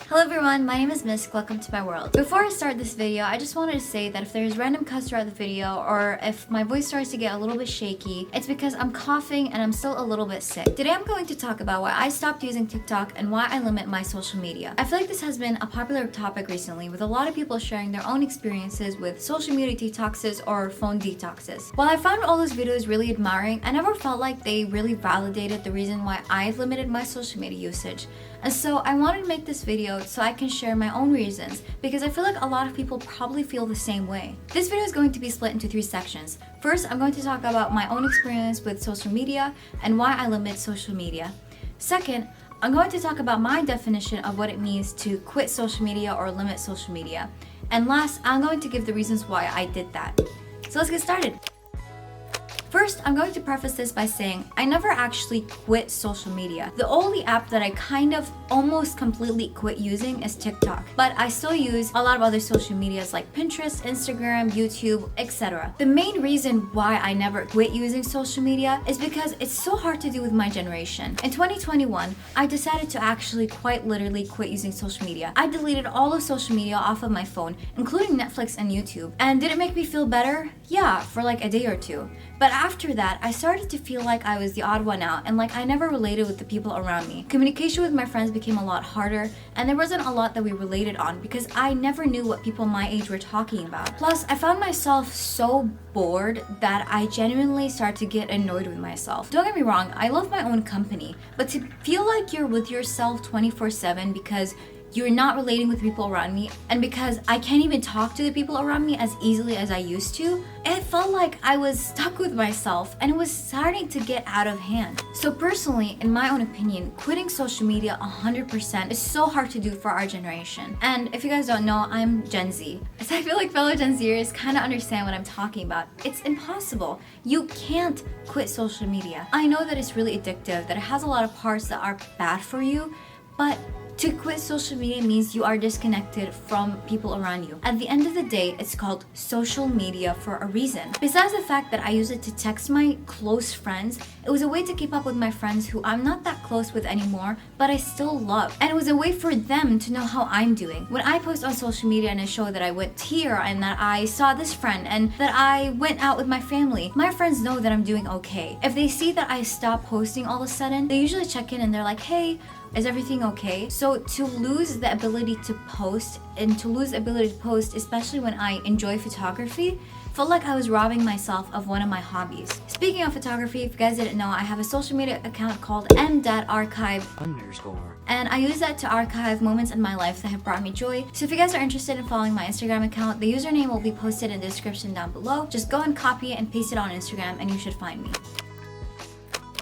Hello everyone, my name is Misk. Welcome to my world. Before I start this video, I just wanted to say that if there's random cuts throughout the video or if my voice starts to get a little bit shaky, it's because I'm coughing and I'm still a little bit sick. Today I'm going to talk about why I stopped using TikTok and why I limit my social media. I feel like this has been a popular topic recently with a lot of people sharing their own experiences with social media detoxes or phone detoxes. While I found all those videos really admiring, I never felt like they really validated the reason why I limited my social media usage. And so I wanted to make this video so I can share my own reasons because I feel like a lot of people probably feel the same way. This video is going to be split into 3 sections. First, I'm going to talk about my own experience with social media and why I limit social media. Second, I'm going to talk about my definition of what it means to quit social media or limit social media. And last, I'm going to give the reasons why I did that. So let's get started. First, I'm going to preface this by saying I never actually quit social media. The only app that I kind of almost completely quit using is TikTok, but I still use a lot of other social medias like Pinterest, Instagram, YouTube, etc. The main reason why I never quit using social media is because it's so hard to do with my generation. In 2021, I decided to actually quite literally quit using social media. I deleted all of social media off of my phone, including Netflix and YouTube. And did it make me feel better? Yeah, for like a day or two. But after that, I started to feel like I was the odd one out and like I never related with the people around me. Communication with my friends became a lot harder and there wasn't a lot that we related on because I never knew what people my age were talking about. Plus, I found myself so bored that I genuinely started to get annoyed with myself. Don't get me wrong, I love my own company, but to feel like you're with yourself 24/7 because you're not relating with people around me and because I can't even talk to the people around me as easily as I used to, it felt like I was stuck with myself and it was starting to get out of hand. So personally, in my own opinion, quitting social media 100% is so hard to do for our generation. And if you guys don't know, I'm Gen Z. So I feel like fellow Gen Zers kind of understand what I'm talking about. It's impossible. You can't quit social media. I know that it's really addictive, that it has a lot of parts that are bad for you, but to quit social media means you are disconnected from people around you. At the end of the day, it's called social media for a reason. Besides the fact that I use it to text my close friends, it was a way to keep up with my friends who I'm not that close with anymore, but I still love. And it was a way for them to know how I'm doing. When I post on social media and I show that I went here and that I saw this friend and that I went out with my family, my friends know that I'm doing okay. If they see that I stop posting all of a sudden, they usually check in and they're like, hey, is everything okay? So to lose the ability to post especially when I enjoy photography, felt like I was robbing myself of one of my hobbies. Speaking of photography, if you guys didn't know, I have a social media account called m.archive_. And I use that to archive moments in my life that have brought me joy. So if you guys are interested in following my Instagram account, the username will be posted in the description down below. Just go and copy it and paste it on Instagram and you should find me.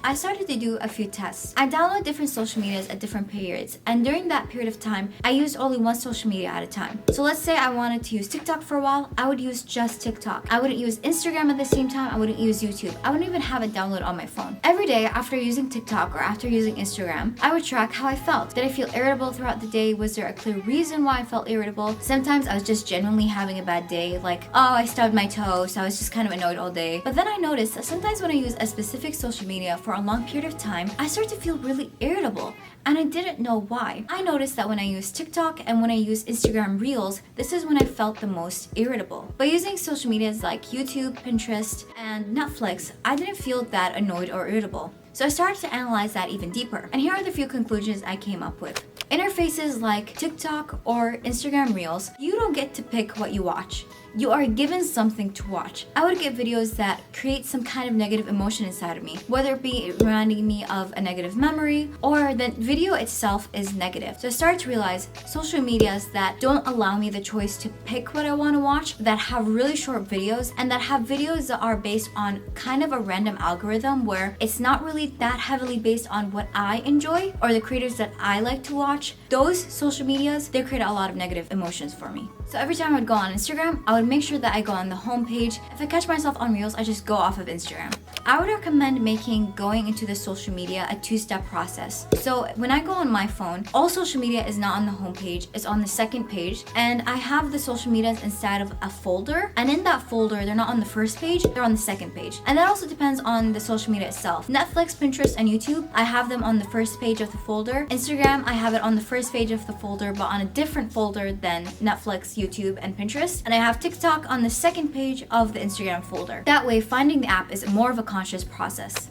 I started to do a few tests. I download different social medias at different periods, and during that period of time, I used only one social media at a time. So let's say I wanted to use TikTok for a while, I would use just TikTok. I wouldn't use Instagram at the same time, I wouldn't use YouTube. I wouldn't even have it downloaded on my phone. Every day after using TikTok or after using Instagram, I would track how I felt. Did I feel irritable throughout the day? Was there a clear reason why I felt irritable? Sometimes I was just genuinely having a bad day, like, oh, I stubbed my toe, so I was just kind of annoyed all day. But then I noticed that sometimes when I use a specific social media for a long period of time, I started to feel really irritable and I didn't know why. I noticed that when I use TikTok and when I use Instagram Reels, this is when I felt the most irritable. By using social medias like YouTube, Pinterest, and Netflix, I didn't feel that annoyed or irritable. So I started to analyze that even deeper. And here are the few conclusions I came up with. Interfaces like TikTok or Instagram Reels, you don't get to pick what you watch. You are given something to watch. I would get videos that create some kind of negative emotion inside of me, whether it be reminding me of a negative memory or the video itself is negative. So I started to realize social medias that don't allow me the choice to pick what I want to watch, that have really short videos and that have videos that are based on kind of a random algorithm where it's not really that heavily based on what I enjoy or the creators that I like to watch. Those social medias, they create a lot of negative emotions for me. So every time I would go on Instagram, I would would make sure that I go on the homepage. If I catch myself on Reels, I just go off of Instagram. I would recommend making going into the social media a two-step process. So when I go on my phone, all social media is not on the homepage, it's on the second page, and I have the social medias inside of a folder, and in that folder, they're not on the first page, they're on the second page. And that also depends on the social media itself. Netflix, Pinterest, and YouTube, I have them on the first page of the folder. Instagram, I have it on the first page of the folder, but on a different folder than Netflix, YouTube, and Pinterest. And I have TikTok on the second page of the Instagram folder. That way, finding the app is more of a conscious process.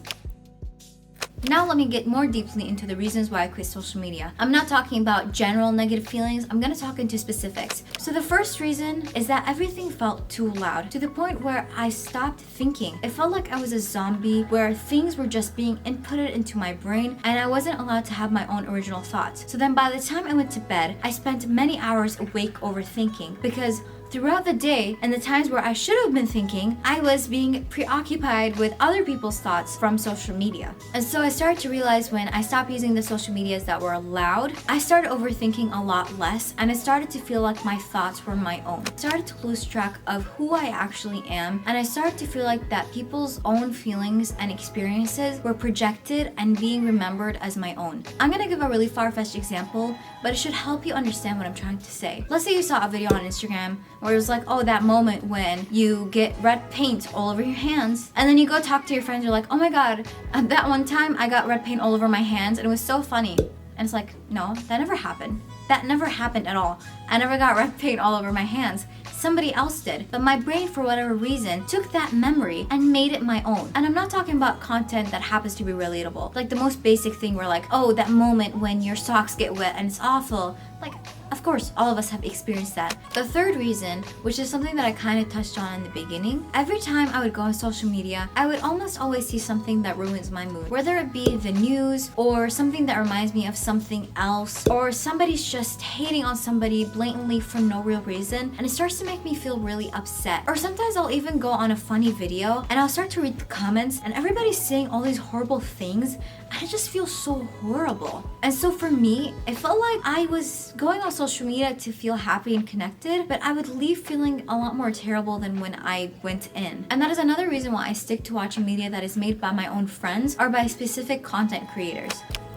Now let me get more deeply into the reasons why I quit social media. I'm not talking about general negative feelings, I'm gonna talk into specifics. So the first reason is that everything felt too loud, to the point where I stopped thinking. It felt like I was a zombie where things were just being inputted into my brain and I wasn't allowed to have my own original thoughts. So then by the time I went to bed, I spent many hours awake overthinking, because throughout the day and the times where I should have been thinking, I was being preoccupied with other people's thoughts from social media. And so I started to realize when I stopped using the social medias that were loud, I started overthinking a lot less, and it started to feel like my thoughts were my own. I started to lose track of who I actually am, and I started to feel like that people's own feelings and experiences were projected and being remembered as my own. I'm gonna give a really far-fetched example, but it should help you understand what I'm trying to say. Let's say you saw a video on Instagram where it was like, oh, that moment when you get red paint all over your hands, and then you go talk to your friends, you're like, oh my god, that one time I got red paint all over my hands and it was so funny. And it's like, no, that never happened. That never happened at all. I never got red paint all over my hands. Somebody else did. But my brain, for whatever reason, took that memory and made it my own. And I'm not talking about content that happens to be relatable. Like the most basic thing where like, oh, that moment when your socks get wet and it's awful. Like, of course, all of us have experienced that. The third reason, which is something that I kind of touched on in the beginning, every time I would go on social media, I would almost always see something that ruins my mood. Whether it be the news, or something that reminds me of something else, or somebody's just hating on somebody blatantly for no real reason, and it starts to make me feel really upset. Or sometimes I'll even go on a funny video, and I'll start to read the comments, and everybody's saying all these horrible things, and it just feels so horrible. And so for me, it felt like I was going on social media to feel happy and connected, but I would leave feeling a lot more terrible than when I went in. And that is another reason why I stick to watching media that is made by my own friends or by specific content creators.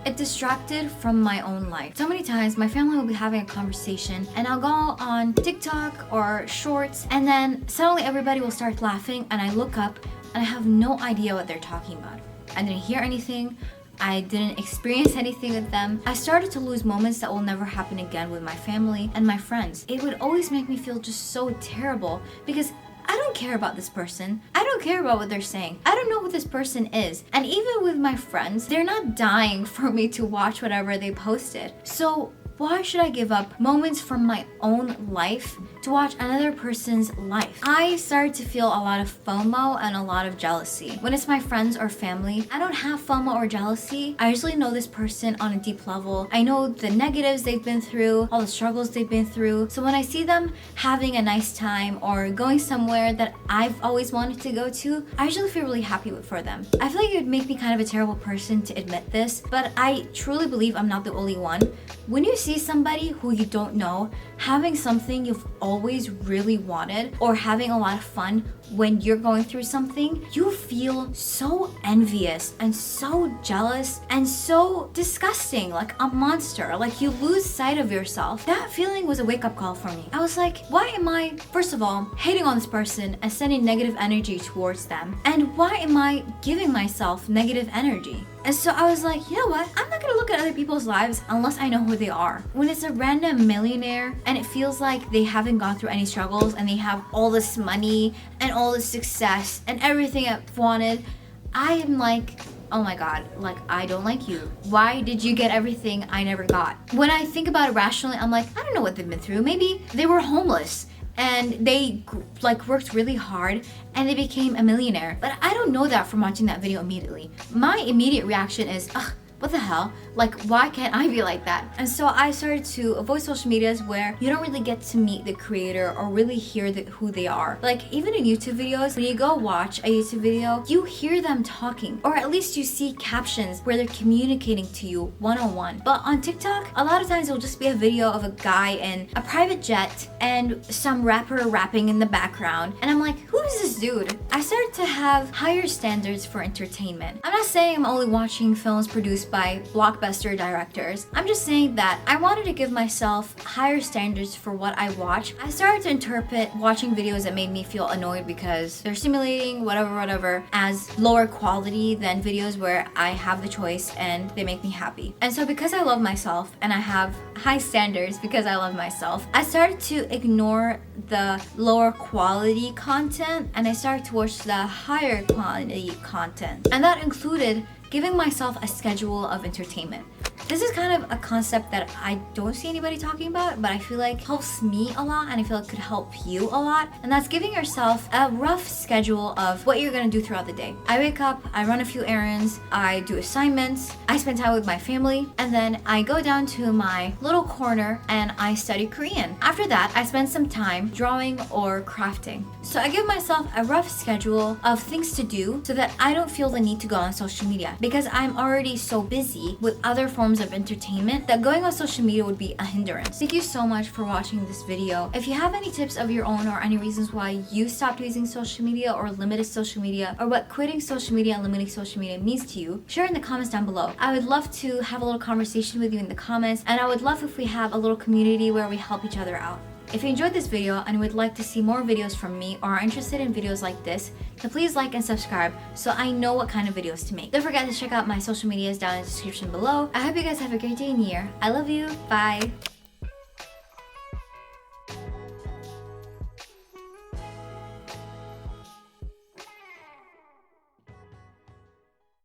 It distracted from my own life. So many times my family will be having a conversation and I'll go on TikTok or shorts, and then suddenly everybody will start laughing and I look up and I have no idea what they're talking about. I didn't hear anything. I didn't experience anything with them. I started to lose moments that will never happen again with my family and my friends. It would always make me feel just so terrible because I don't care about this person. I don't care about what they're saying. I don't know who this person is. And even with my friends, they're not dying for me to watch whatever they posted. So why should I give up moments from my own life to watch another person's life? I started to feel a lot of FOMO and a lot of jealousy. When it's my friends or family, I don't have FOMO or jealousy. I usually know this person on a deep level. I know the negatives they've been through, all the struggles they've been through. So when I see them having a nice time or going somewhere that I've always wanted to go to, I usually feel really happy for them. I feel like it would make me kind of a terrible person to admit this, but I truly believe I'm not the only one. When you see somebody who you don't know having something you've always really wanted, or having a lot of fun when you're going through something, you feel so envious and so jealous and so disgusting, like a monster. Like you lose sight of yourself. That feeling was a wake-up call for me. I was like, why am I, first of all, hating on this person and sending negative energy towards them? And why am I giving myself negative energy? And so I was like, you know what? I'm not gonna look at other people's lives unless I know who they are. When it's a random millionaire and it feels like they haven't gone through any struggles and they have all this money and all this success and everything I've wanted, I am like, oh my god, like I don't like you. Why did you get everything I never got? When I think about it rationally, I'm like, I don't know what they've been through. Maybe they were homeless and they like worked really hard and they became a millionaire. But I don't know that from watching that video immediately. My immediate reaction is, ugh, what the hell? Like, why can't I be like that? And so I started to avoid social medias where you don't really get to meet the creator or really hear who they are. Like, even in YouTube videos, when you go watch a YouTube video, you hear them talking, or at least you see captions where they're communicating to you one-on-one. But on TikTok, a lot of times it'll just be a video of a guy in a private jet and some rapper rapping in the background. And I'm like, who is this dude? I started to have higher standards for entertainment. I'm not saying I'm only watching films produced by blockbuster directors. I'm just saying that I wanted to give myself higher standards for what I watch. I started to interpret watching videos that made me feel annoyed because they're stimulating, whatever, as lower quality than videos where I have the choice and they make me happy. And so because I love myself and I have high standards because I love myself, I started to ignore the lower quality content and I started to watch the higher quality content. And that included giving myself a schedule of entertainment. This is kind of a concept that I don't see anybody talking about, but I feel like helps me a lot and I feel it could help you a lot. And that's giving yourself a rough schedule of what you're gonna do throughout the day. I wake up, I run a few errands, I do assignments, I spend time with my family, and then I go down to my little corner and I study Korean. After that, I spend some time drawing or crafting. So I give myself a rough schedule of things to do so that I don't feel the need to go on social media because I'm already so busy with other forms of entertainment that going on social media would be a hindrance. Thank you so much for watching this video. If you have any tips of your own or any reasons why you stopped using social media or limited social media, or what quitting social media and limiting social media means to you, share in the comments down below. I would love to have a little conversation with you in the comments, and I would love if we have a little community where we help each other out. If you enjoyed this video and would like to see more videos from me or are interested in videos like this, then please like and subscribe so I know what kind of videos to make. Don't forget to check out my social medias down in the description below. I hope you guys have a great day and year. I love you. Bye.